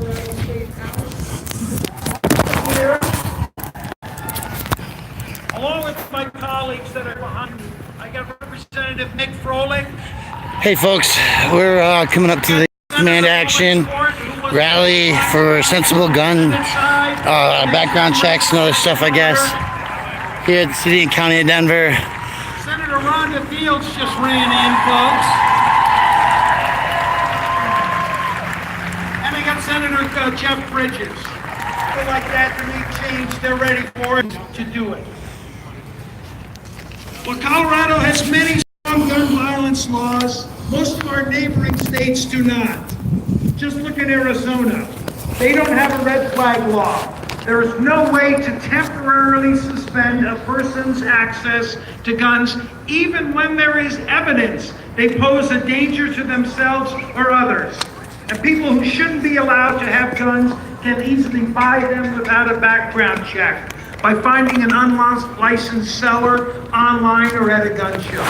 Here, along with my colleagues that are behind me, I got Representative Nick Froelich. Hey folks, we're coming up to the Demand Action rally for sensible gun background checks and other stuff, I guess, here at the City and County of Denver. Senator Rhonda Fields just ran in, folks. And I got Senator Jeff Bridges. People like that to make change, they're ready for it to do it. Well, Colorado has many strong gun violence laws. Most of our neighboring states do not. Just look at Arizona. They don't have a red flag law. There is no way to temporarily suspend a person's access to guns, even when there is evidence they pose a danger to themselves or others. And people who shouldn't be allowed to have guns can easily buy them without a background check by finding an unlicensed seller online or at a gun show.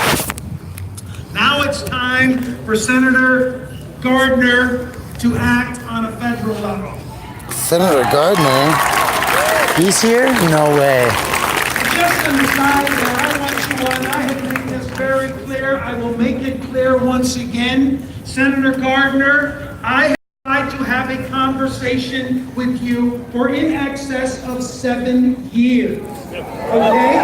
Now it's time for Senator Gardner to act on a federal level. Senator Gardner? He's here? No way. Just an aside that I want you on, I have made this very clear. I will make it clear once again. Senator Gardner, I have tried to have a conversation with you for in excess of 7 years. Okay?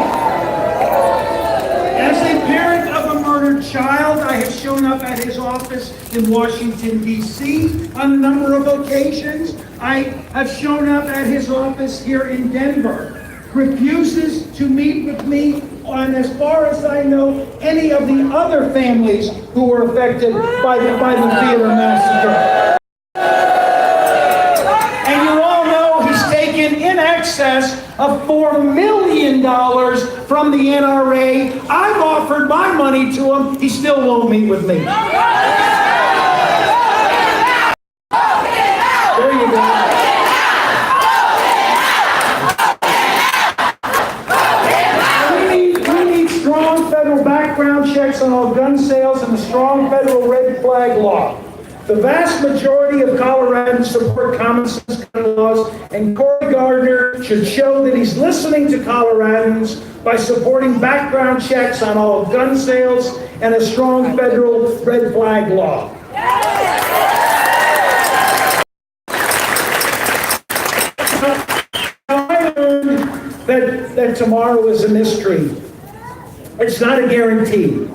As a parent of a murdered child, I have shown up at his office in Washington, D.C. on a number of occasions. I have shown up at his office here in Denver. Refuses to meet with me on, as far as I know, any of the other families who were affected by the theater massacre. And you all know he's taken in excess of $4 million from the NRA. I've offered my money to him. He still won't meet with me. There you go. We need strong federal background checks on all gun sales and a strong federal red flag law. The vast majority of Coloradans support common sense gun laws, and Cory Gardner should show that he's listening to Coloradans by supporting background checks on all gun sales and a strong federal red flag law. I learned that tomorrow is a mystery. It's not a guarantee.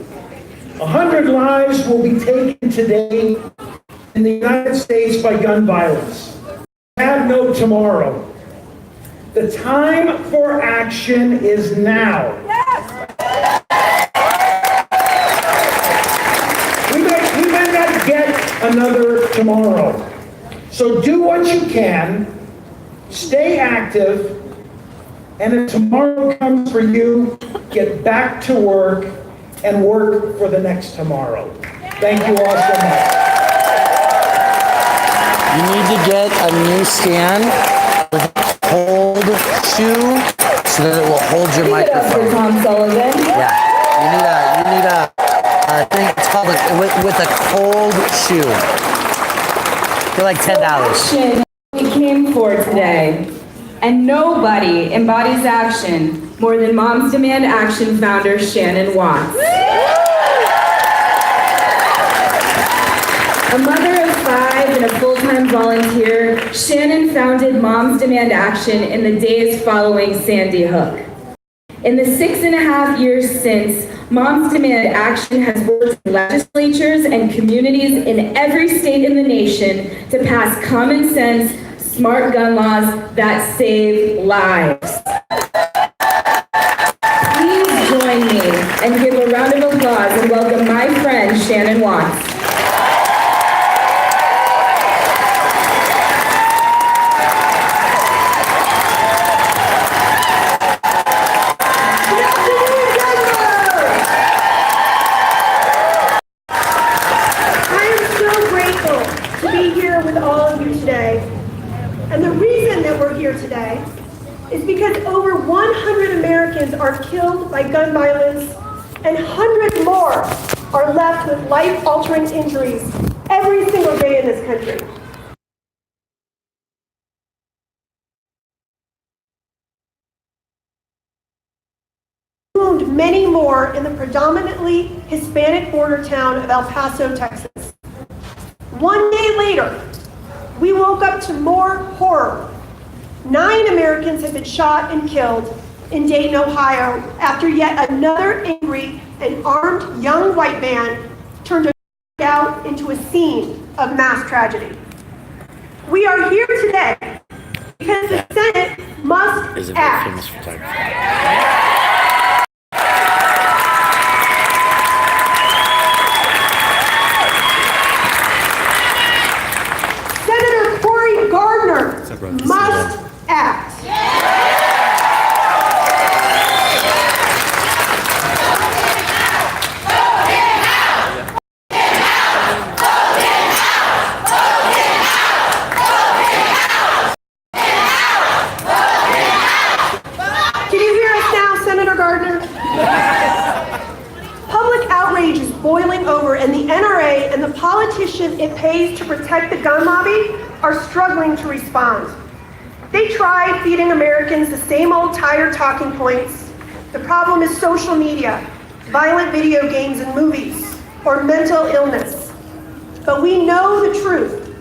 100 lives will be taken today in the United States by gun violence. We have no tomorrow. The time for action is now. We may not get another tomorrow. So do what you can, stay active, and if tomorrow comes for you, get back to work and work for the next tomorrow. Thank you all so much. You need to get a new stand with a cold shoe so that it will hold your microphone. Tom Sullivan. Yeah, you need a thing. It's called with a cold shoe. For like $10. Action we came for today, and nobody embodies action more than Moms Demand Action founder Shannon Watts. A mother of 5 and a full-time volunteer, Shannon founded Moms Demand Action in the days following Sandy Hook. In the 6.5 years since, Moms Demand Action has worked with legislatures and communities in every state in the nation to pass common sense, smart gun laws that save lives. Please join me and give a round of applause and welcome my friend Shannon Watts. And the reason that we're here today is because over 100 Americans are killed by gun violence and hundreds more are left with life-altering injuries every single day in this country. many more in the predominantly Hispanic border town of El Paso, Texas. One day later, we woke up to more horror. 9 Americans had been shot and killed in Dayton, Ohio, after yet another angry and armed young white man turned a out into a scene of mass tragedy. We are here today because the Senate must act. Senator Cory Gardner must act. Can you hear us now, Senator Gardner? Public outrage is boiling over, and the NRA and the politicians it pays to protect the gun lobby are struggling to respond. They tried feeding Americans the same old tired talking points. The problem is social media, violent video games and movies, or mental illness. But we know the truth.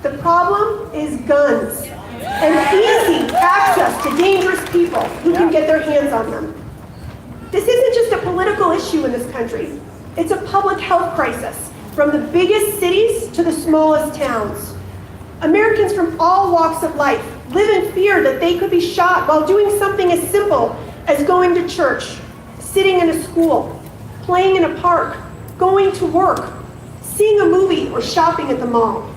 The problem is guns and easy access to dangerous people who can get their hands on them. This isn't just a political issue in this country. It's a public health crisis, from the biggest cities to the smallest towns. Americans from all walks of life live in fear that they could be shot while doing something as simple as going to church, sitting in a school, playing in a park, going to work, seeing a movie, or shopping at the mall.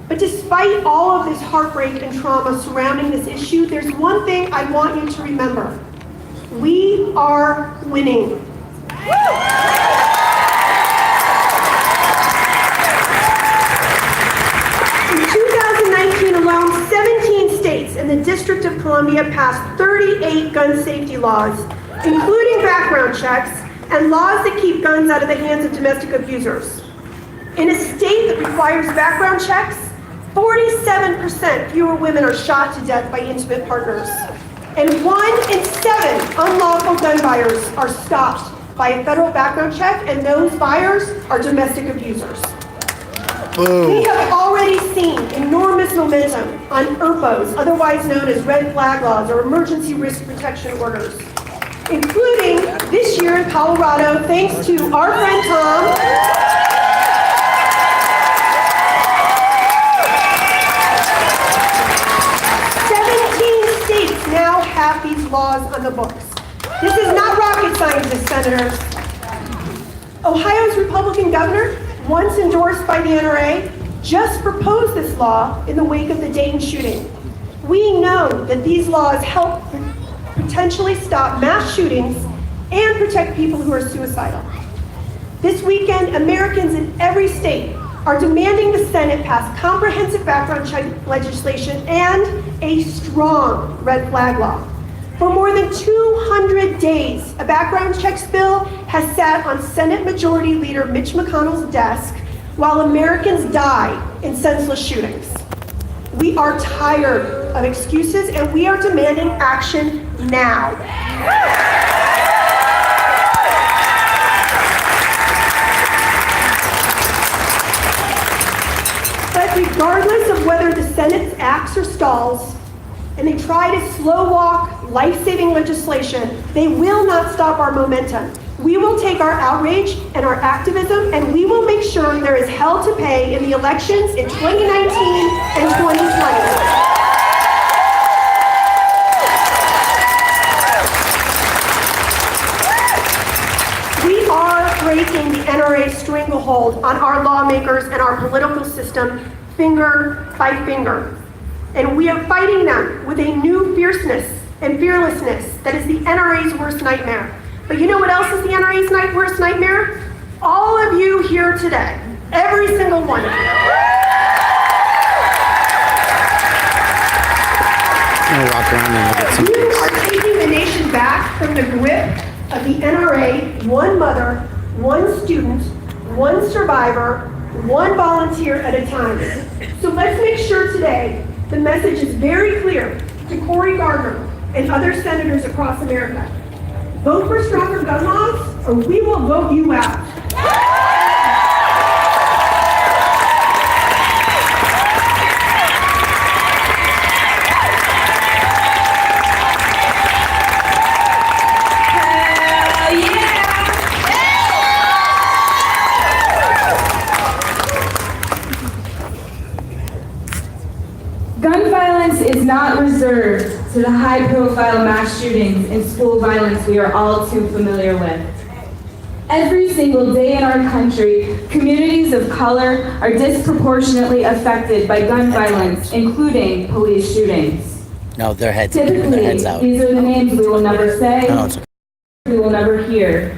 But despite all of this heartbreak and trauma surrounding this issue, there's one thing I want you to remember. We are winning. In 2019 alone, 17 states and the District of Columbia passed 38 gun safety laws, including background checks and laws that keep guns out of the hands of domestic abusers. In a state that requires background checks, 47% fewer women are shot to death by intimate partners. And 1 in 7 unlawful gun buyers are stopped by a federal background check, and those buyers are domestic abusers. We have already seen enormous momentum on ERPOs, otherwise known as red flag laws or emergency risk protection orders, including this year in Colorado, thanks to our friend Tom. 17 states now have these laws on the books. This is not rocket science, Senators. Ohio's Republican governor, once endorsed by the NRA, just proposed this law in the wake of the Dayton shooting. We know that these laws help potentially stop mass shootings and protect people who are suicidal. This weekend, Americans in every state are demanding the Senate pass comprehensive background check legislation and a strong red flag law. For more than 200 days, a background checks bill has sat on Senate Majority Leader Mitch McConnell's desk while Americans die in senseless shootings. We are tired of excuses, and we are demanding action now. But regardless of whether the Senate acts or stalls, and they try to slow walk life-saving legislation, they will not stop our momentum. We will take our outrage and our activism, and we will make sure there is hell to pay in the elections in 2019 and 2020. We are breaking the NRA stranglehold on our lawmakers and our political system finger by finger. And we are fighting them with a new fierceness and fearlessness that is the NRA's worst nightmare. But you know what else is the NRA's worst nightmare? All of you here today, every single one of you. I'm gonna walk around and look at some You things. are taking the nation back from the grip of the NRA, one mother, one student, one survivor, one volunteer at a time. So let's make sure today the message is very clear to Cory Gardner and other senators across America. Vote for stronger gun laws, or we will vote you out. Gun violence is not reserved to the high-profile mass shootings and school violence we are all too familiar with. Every single day in our country, communities of color are disproportionately affected by gun violence, including police shootings. No, their heads, Typically, their heads out. these are the names we will never say, No, it's okay. we will never hear.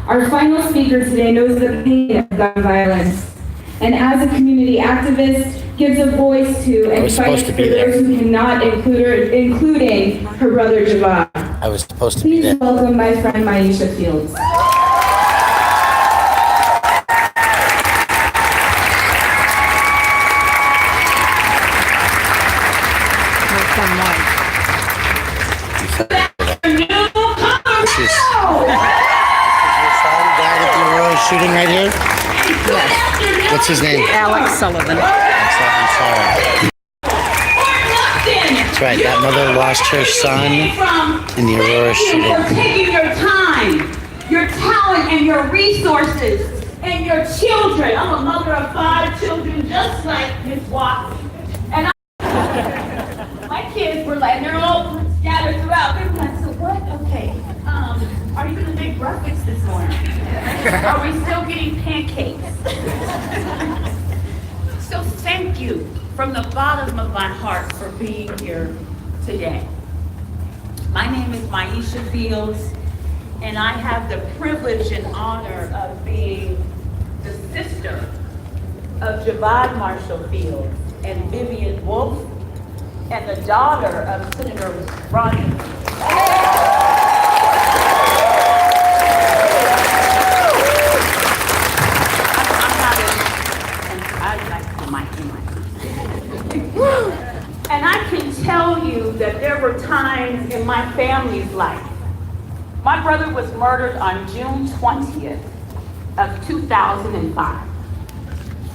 Our final speaker today knows the pain of gun violence, and as a community activist, gives a voice to and was supposed fights to for be there. those who cannot include her, including her brother Javad. I was supposed to be Please there. welcome my friend Maisha Fields. This is your son died at the Aurora shooting right here? Yes, What's his name? Alex Sullivan. I'm sorry. That's right, that mother lost her son in the Aurora shooting. For taking your time, your talent, and your resources, and your children. I'm a mother of 5 children, just like Ms. Watson. And my kids were like, they're all scattered throughout. They were like, so what? Okay, are you gonna make breakfast this morning? Are we still getting pancakes? So thank you from the bottom of my heart for being here today. My name is Maisha Fields, and I have the privilege and honor of being the sister of Javad Marshall Fields and Vivian Wolf, and the daughter of Senator Ronnie. And I can tell you that there were times in my family's life. My brother was murdered on June 20th of 2005,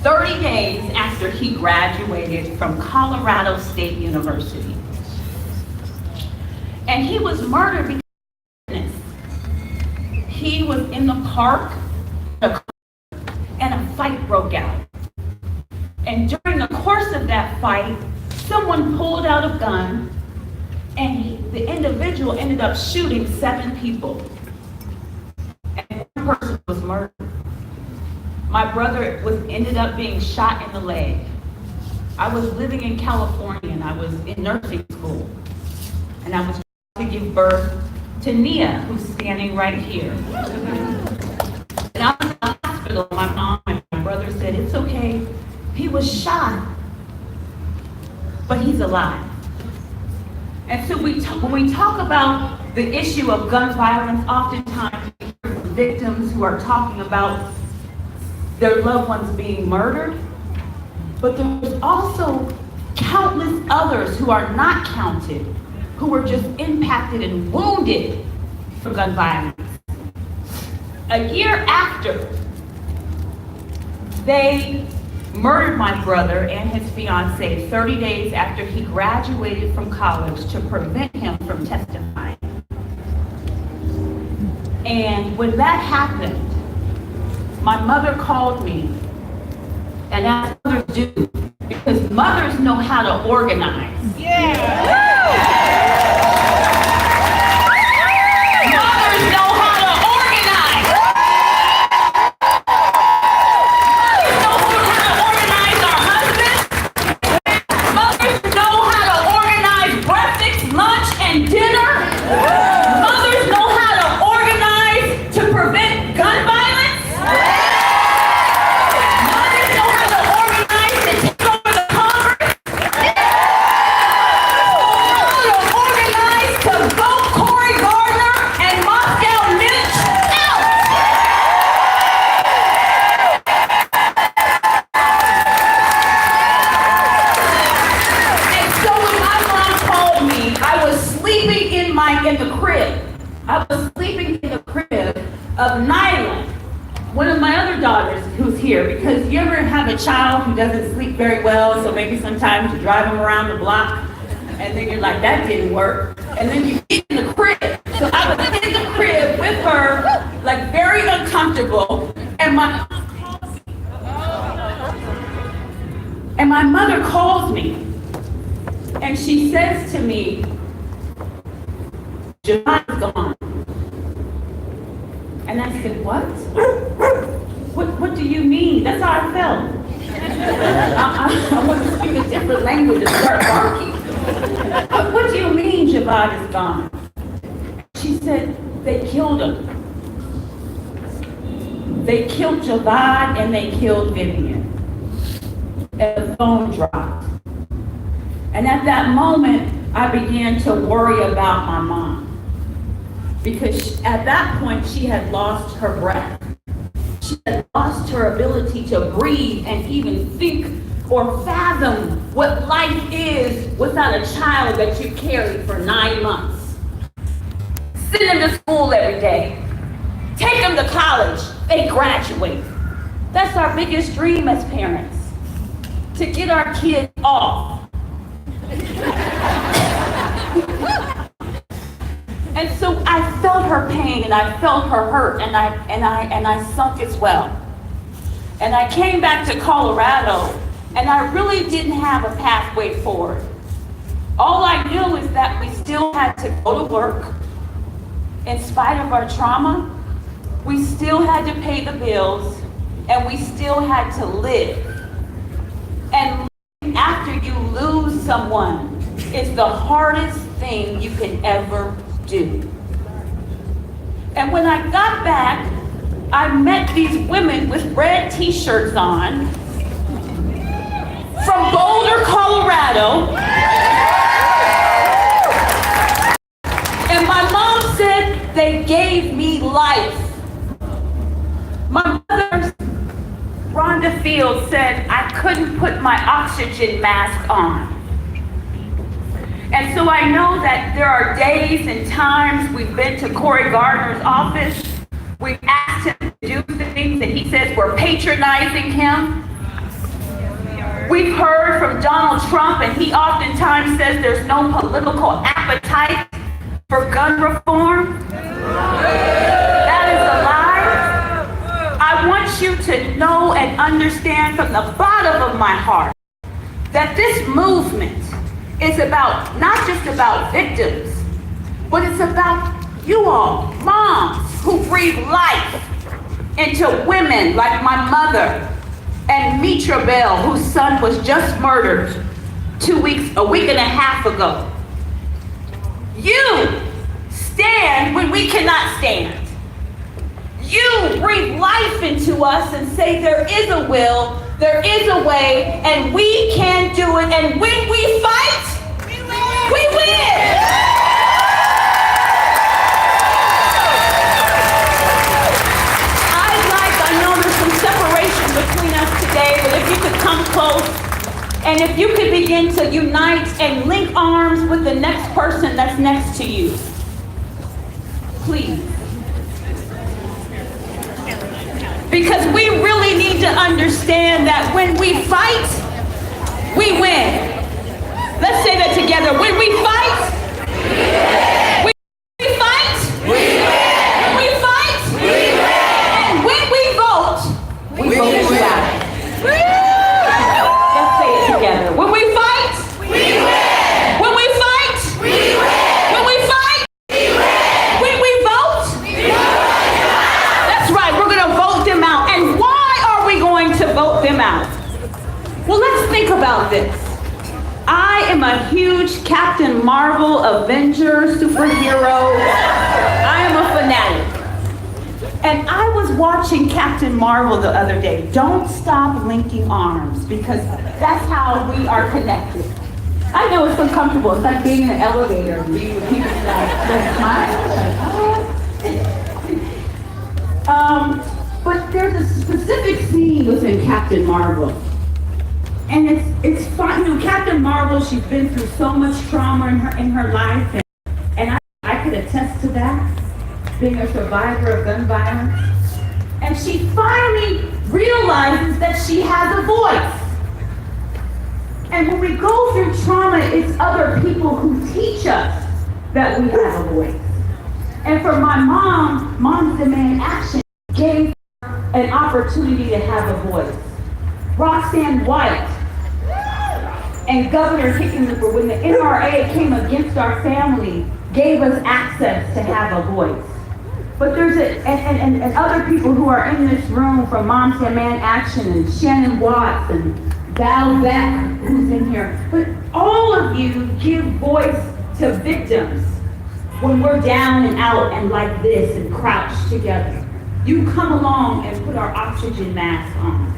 30 days after he graduated from Colorado State University. And he was murdered because of business. He was in the park and a fight broke out. And during the course of that fight, someone pulled out a gun, and the individual ended up shooting 7 people. And 1 person was murdered. My brother ended up being shot in the leg. I was living in California, and I was in nursing school. And I was trying to give birth to Nia, who's standing right here. And I was in the hospital. My mom and my brother said, it's okay. He was shot, but he's alive. And so when we talk about the issue of gun violence, oftentimes we hear from victims who are talking about their loved ones being murdered, but there's also countless others who are not counted, who were just impacted and wounded for gun violence. A year after they murdered my brother and his fiancée 30 days after he graduated from college to prevent him from testifying. And when that happened, my mother called me, and as mothers do, because mothers know how to organize. Mothers know how to organize. Mothers know how to organize our husbands. Mothers know how to organize breakfast, lunch, and dinner. Mothers know how to organize to prevent gun violence. Mothers know how to organize to take over the Congress. I was sleeping in the crib of Nyla, one of my other daughters who's here, because you ever have a child who doesn't sleep very well, so maybe sometimes you drive them around the block, and then you're like, that didn't work, and then you get in the crib. So I was in the crib with her, like very uncomfortable, and my mother calls me, and she says to me, Javon's gone. And I said, what? What do you mean? That's how I felt. I want to speak a different language and start barking. What do you mean Javon is gone? She said, they killed him. They killed Javon and they killed Vivian. And the phone dropped. And at that moment, I began to worry about my mom. Because at that point, she had lost her breath. She had lost her ability to breathe and even think or fathom what life is without a child that you carried for 9 months. Send them to school every day. Take them to college. They graduate. That's our biggest dream as parents, to get our kids off. And so I felt her pain and I felt her hurt and I sunk as well. And I came back to Colorado and I really didn't have a pathway forward. All I knew is that we still had to go to work. In spite of our trauma, we still had to pay the bills and we still had to live. And after you lose someone is the hardest thing you can ever do. And when I got back, I met these women with red t-shirts on from Boulder, Colorado. And my mom said they gave me life. My mother, Rhonda Fields, said I couldn't put my oxygen mask on. And so I know that there are days and times we've been to Cory Gardner's office, we've asked him to do things and he says we're patronizing him. We've heard from Donald Trump and he oftentimes says there's no political appetite for gun reform. That is a lie. I want you to know and understand from the bottom of my heart that this movement is about, not just about victims, but it's about you all, moms who breathe life into women like my mother and Mitra Bell, whose son was just murdered a week and a half ago. You stand when we cannot stand. You breathe life into us and say there is a will, there is a way, and we can do it. And when we fight, we win. I know there's some separation between us today, but if you could come close, and if you could begin to unite and link arms with the next person that's next to you. Please. Because we really need to understand that when we fight, we win. Let's say that together. When we fight, we fight, we fight, and when we vote you out. Let's say it together. When we fight, we win. When we fight, we win. When we fight, we win. When we vote, that's right, we're going to vote them out. And why are we going to vote them out? Well, let's think about this. I am a huge Captain Marvel Avenger superhero. I am a fanatic. And I was watching Captain Marvel the other day. Don't stop linking arms, because that's how we are connected. I know it's uncomfortable. It's like being in an elevator and being with people that smile. But there's a specific scene within Captain Marvel. And it's fun. You know, Captain Marvel, she's been through so much trauma in her life, and I could attest to that. being a survivor of gun violence. And she finally realizes that she has a voice. And when we go through trauma, it's other people who teach us that we have a voice. And for my mom, Moms Demand Action gave her an opportunity to have a voice. Roxanne White and Governor Hickenlooper, when the NRA came against our family, gave us access to have a voice. But there's and other people who are in this room from Moms Demand Action and Shannon Watts and Val Beck, who's in here. But all of you give voice to victims when we're down and out and like this and crouched together. You come along and put our oxygen mask on.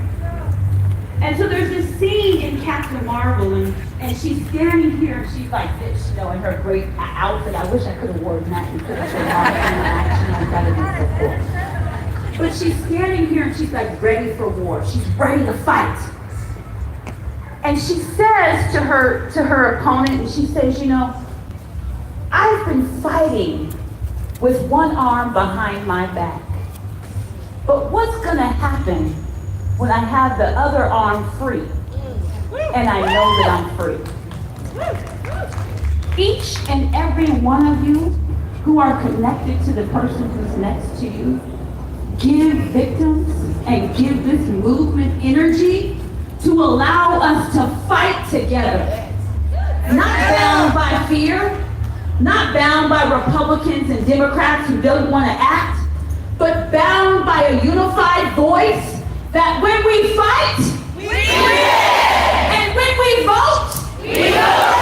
And so there's this scene in Captain Marvel, and she's standing here, and she's like this, you know, in her great outfit. I wish I could have worn that and could have shown action. I've got to be so cool. But she's standing here, and she's like ready for war. She's ready to fight. And she says to her opponent, and she says, you know, I've been fighting with one arm behind my back. But what's gonna happen when I have the other arm free? And I know that I'm free. Each and every one of you who are connected to the person who's next to you, give victims and give this movement energy to allow us to fight together. Not bound by fear, not bound by Republicans and Democrats who don't want to act, but bound by a unified voice that when we fight, we win. And when we vote, we vote.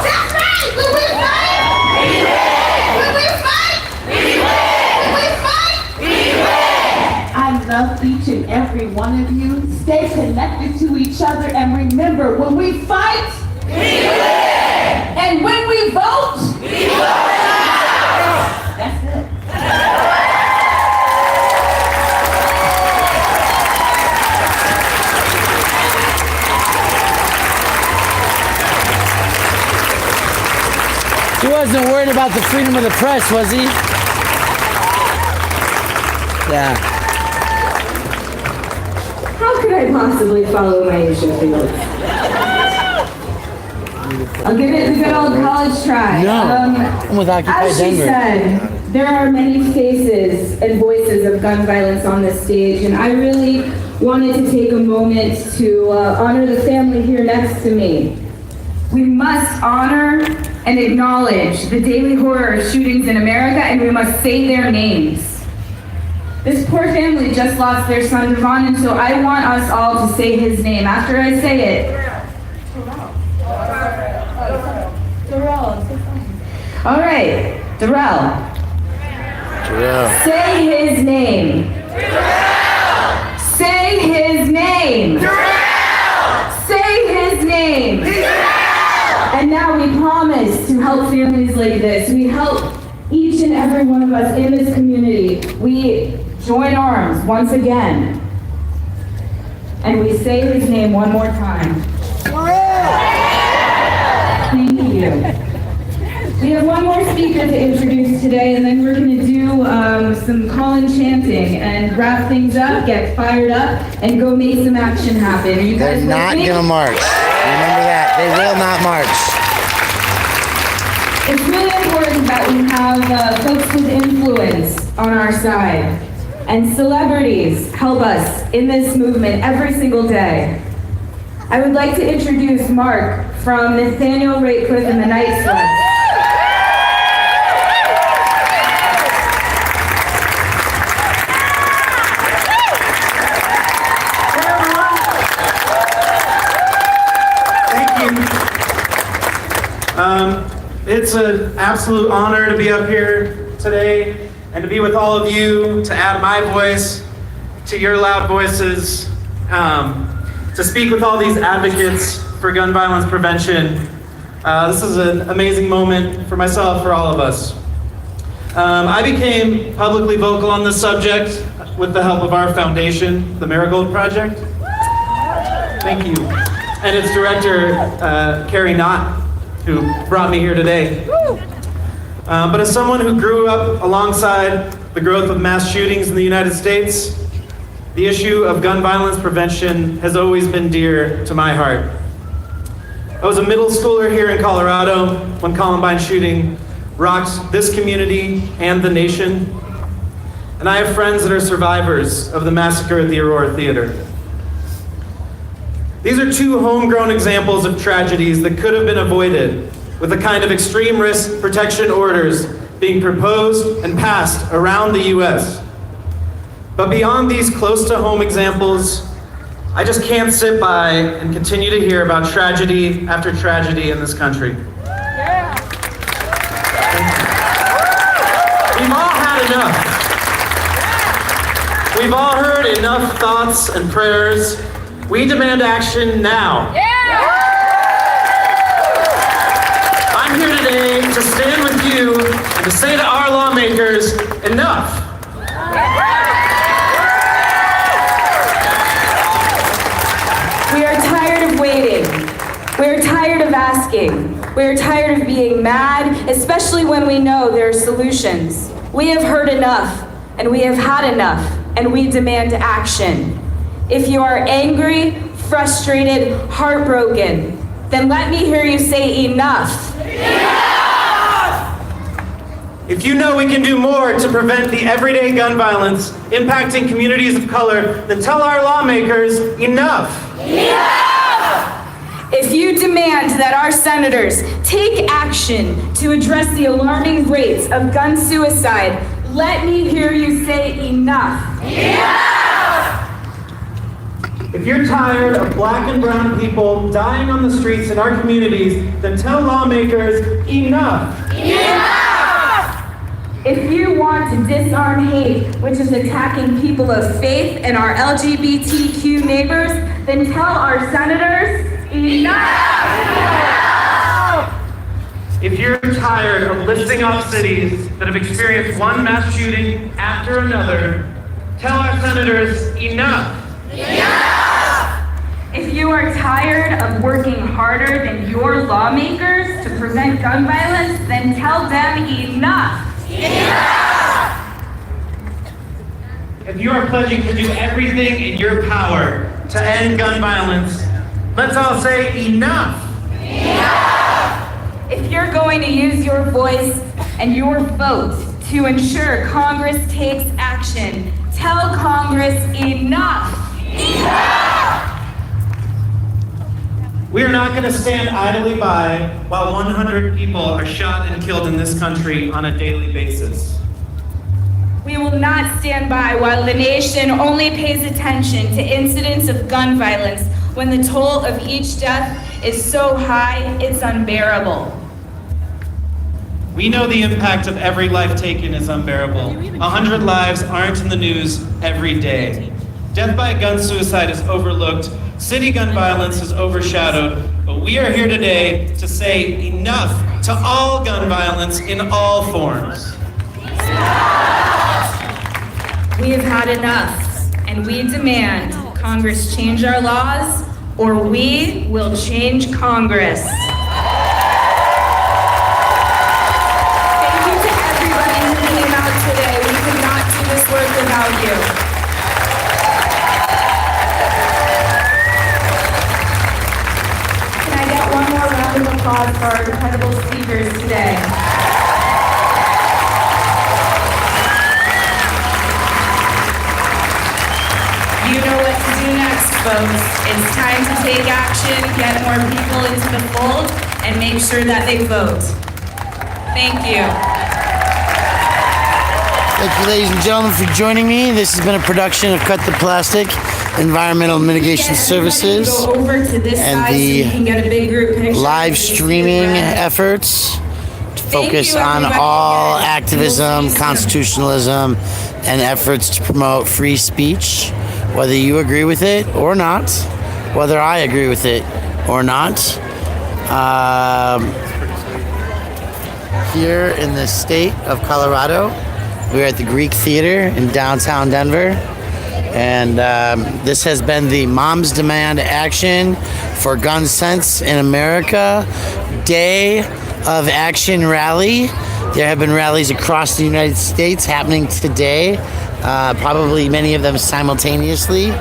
That's right. When we fight, we win. When we fight, we win. When we fight, we win. I love each and every one of you. Stay connected to each other and remember, when we fight, we win. And when we vote, we vote. That's it. He wasn't worried about the freedom of the press, was he? Yeah. How could I possibly follow my Asia fields? I'll give it the good old college try. No, I'm with Occupy As she Denver. said, there are many faces and voices of gun violence on this stage, and I really wanted to take a moment to honor the family here next to me. We must honor and acknowledge the daily horror of shootings in America, and we must say their names. This poor family just lost their son, Devon, and so I want us all to say his name. After I say it, all right, Darrell. Say his name. Say his name. Say his name. And now we promise to help families like this. We help each and every one of us in this community. We join arms once again. And we say his name one more time. Thank you. We have one more speaker to introduce today, and then we're going to do some call-in chanting and wrap things up, get fired up, and go make some action happen. Are you They're guys not listening? going to march. Remember that. They will not march. It's really important that we have folks with influence on our side. And celebrities help us in this movement every single day. I would like to introduce Mark from Nathaniel Ratecliffe and the Night Sweats. It's an absolute honor to be up here today and to be with all of you, to add my voice to your loud voices, to speak with all these advocates for gun violence prevention. This is an amazing moment for myself, for all of us. I became publicly vocal on this subject with the help of our foundation, the Marigold Project. Thank you. And its director, Carrie Knott, who brought me here today. But as someone who grew up alongside the growth of mass shootings in the United States, the issue of gun violence prevention has always been dear to my heart. I was a middle schooler here in Colorado when Columbine shooting rocked this community and the nation. And I have friends that are survivors of the massacre at the Aurora Theater. These are two homegrown examples of tragedies that could have been avoided with the kind of extreme risk protection orders being proposed and passed around the US. But beyond these close to home examples, I just can't sit by and continue to hear about tragedy after tragedy in this country. We've all had enough. We've all heard enough thoughts and prayers. We demand action now. I'm here today to stand with you and to say to our lawmakers, enough. We are tired of waiting. We are tired of asking. We are tired of being mad, especially when we know there are solutions. We have heard enough, and we have had enough, and we demand action. If you are angry, frustrated, heartbroken, then let me hear you say enough. If you know we can do more to prevent the everyday gun violence impacting communities of color, then tell our lawmakers enough. If you demand that our senators take action to address the alarming rates of gun suicide, let me hear you say enough. If you're tired of black and brown people dying on the streets in our communities, then tell lawmakers enough. If you want to disarm hate, which is attacking people of faith and our LGBTQ neighbors, then tell our senators enough. If you're tired of listing off cities that have experienced one mass shooting after another, tell our senators enough. If you are tired of working harder than your lawmakers to prevent gun violence, then tell them enough. If you are pledging to do everything in your power to end gun violence, let's all say enough. If you're going to use your voice and your vote to ensure Congress takes action, tell Congress enough. We are not going to stand idly by while 100 people are shot and killed in this country on a daily basis. We will not stand by while the nation only pays attention to incidents of gun violence when the toll of each death is so high it's unbearable. We know the impact of every life taken is unbearable. 100 lives aren't in the news every day. Death by gun suicide is overlooked. City gun violence is overshadowed. But we are here today to say enough to all gun violence in all forms. We have had enough, and we demand Congress change our laws, or we will change Congress. Thank you to everybody who came out today. We could not do this work without you. Can I get one more round of applause for our incredible speakers today? You know what to do next, folks. It's time to take action, get more people into the fold, and make sure that they vote. Thank you. Thank you, ladies and gentlemen, for joining me. This has been a production of Cut the Plastic, Environmental Mitigation Services, Go over to this and side so the you can get a big group picture. live streaming efforts to focus on all activism, constitutionalism, and efforts to promote free speech, whether you agree with it or not, whether I agree with it or not. Here in the state of Colorado, we're at the Greek Theater in downtown Denver. And this has been the Moms Demand Action for Gun Sense in America Day of Action Rally. There have been rallies across the United States happening today, probably many of them simultaneously.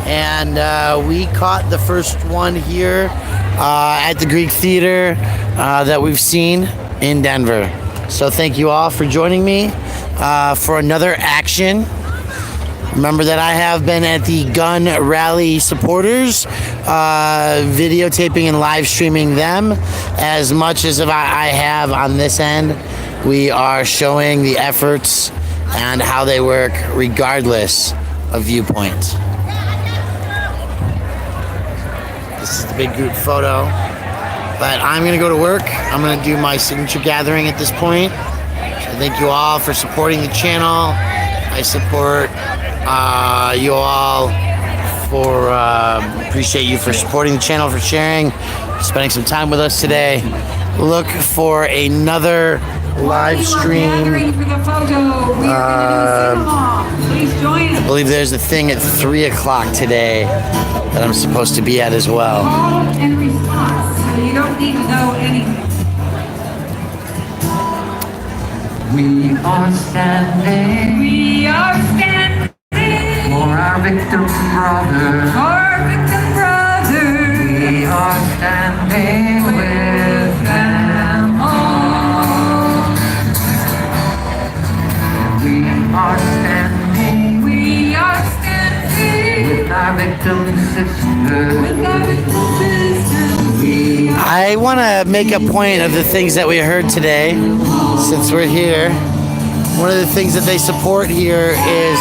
And we caught the first one here at the Greek Theater that we've seen in Denver. So thank you all for joining me for another action. Remember that I have been at the gun rally supporters, videotaping and live streaming them as much as I have on this end. We are showing the efforts and how they work regardless of viewpoint. This is the big group photo, but I'm gonna go to work. I'm gonna do my signature gathering at this point. So thank you all for supporting the channel. I support you all for appreciate you for supporting the channel, for sharing, spending some time with us today. Look for another live stream. For the photo, we are going to do a sing-along. Please join us. I believe there's a thing at 3 o'clock today that I'm supposed to be at as well. Call and response. So you don't need to know anything. We are standing We are standing for our victim brother. for our victim brothers. We are standing with them all. We are standing We are standing with our victim sister. with our victim sisters. We are I want to make a point of the things that we heard today, since we're here. One of the things that they support here is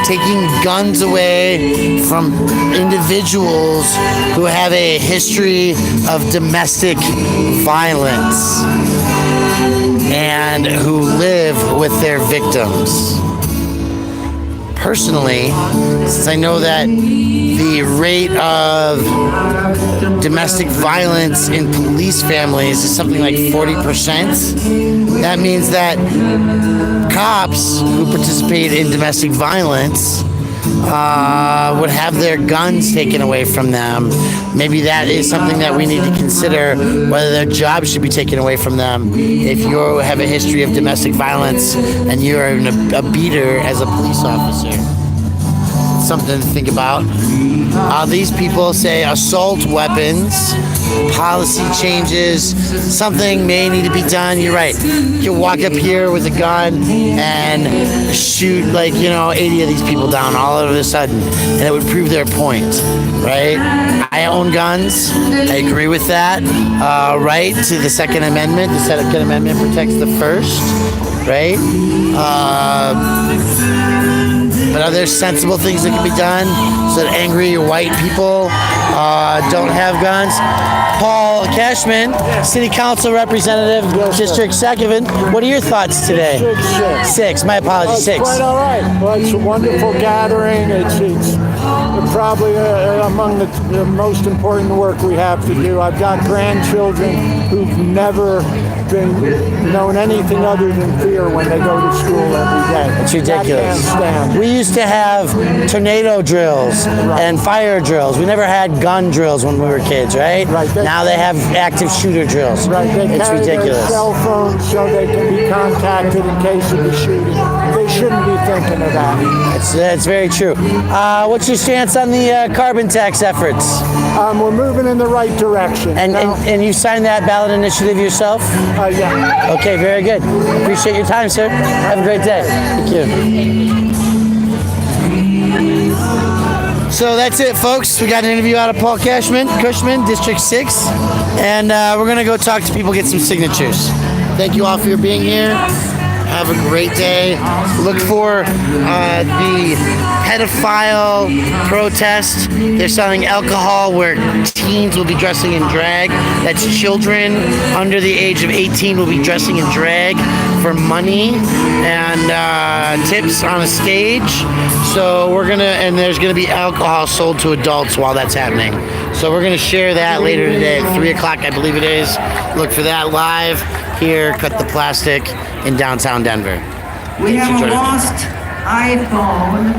taking guns away from individuals who have a history of domestic violence and who live with their victims. Personally, since I know that the rate of domestic violence in police families is something like 40%, that means that cops who participate in domestic violence would have their guns taken away from them. Maybe that is something that we need to consider, whether their jobs should be taken away from them if you have a history of domestic violence and you're a beater as a police officer. Something to think about. These people say assault weapons, policy changes, something may need to be done. You're right. You can walk up here with a gun and shoot 80 of these people down all of a sudden, and it would prove their point, right? I own guns. I agree with that. Right to the Second Amendment. The Second Amendment protects the First, right? But are there sensible things that can be done so that angry white people don't have guns? Paul Cashman, City Council Representative, District 7. What are your thoughts today? Six. My apologies. Six. Quite all right. Well, it's a wonderful gathering. It's probably among the most important work we have to do. I've got grandchildren who've never known anything other than fear when they go to school every day. It's ridiculous. I can't stand. We used to have tornado drills and fire drills. We never had gun drills when we were kids, right? Right. Now they have active shooter drills. Right, they It's carry their ridiculous. cell phones so they can be contacted in case of a shooting. They shouldn't be thinking of that. That's very true. What's your stance on the carbon tax efforts? We're moving in the right direction. And you signed that ballot initiative yourself? Yeah. Okay, very good. Appreciate your time, sir. Have a great day. Thank you. So that's it, folks. We got an interview out of Paul Cushman, District 6. And we're going to go talk to people, get some signatures. Thank you all for being here. Have a great day. Look for the pedophile protest. They're selling alcohol where teens will be dressing in drag. That's children under the age of 18 will be dressing in drag for money and tips on a stage. So there's gonna be alcohol sold to adults while that's happening. So we're gonna share that later today at 3 o'clock, I believe it is. Look for that live here, CutThePlastic in downtown Denver. We Thanks for have a joining me. lost iPhone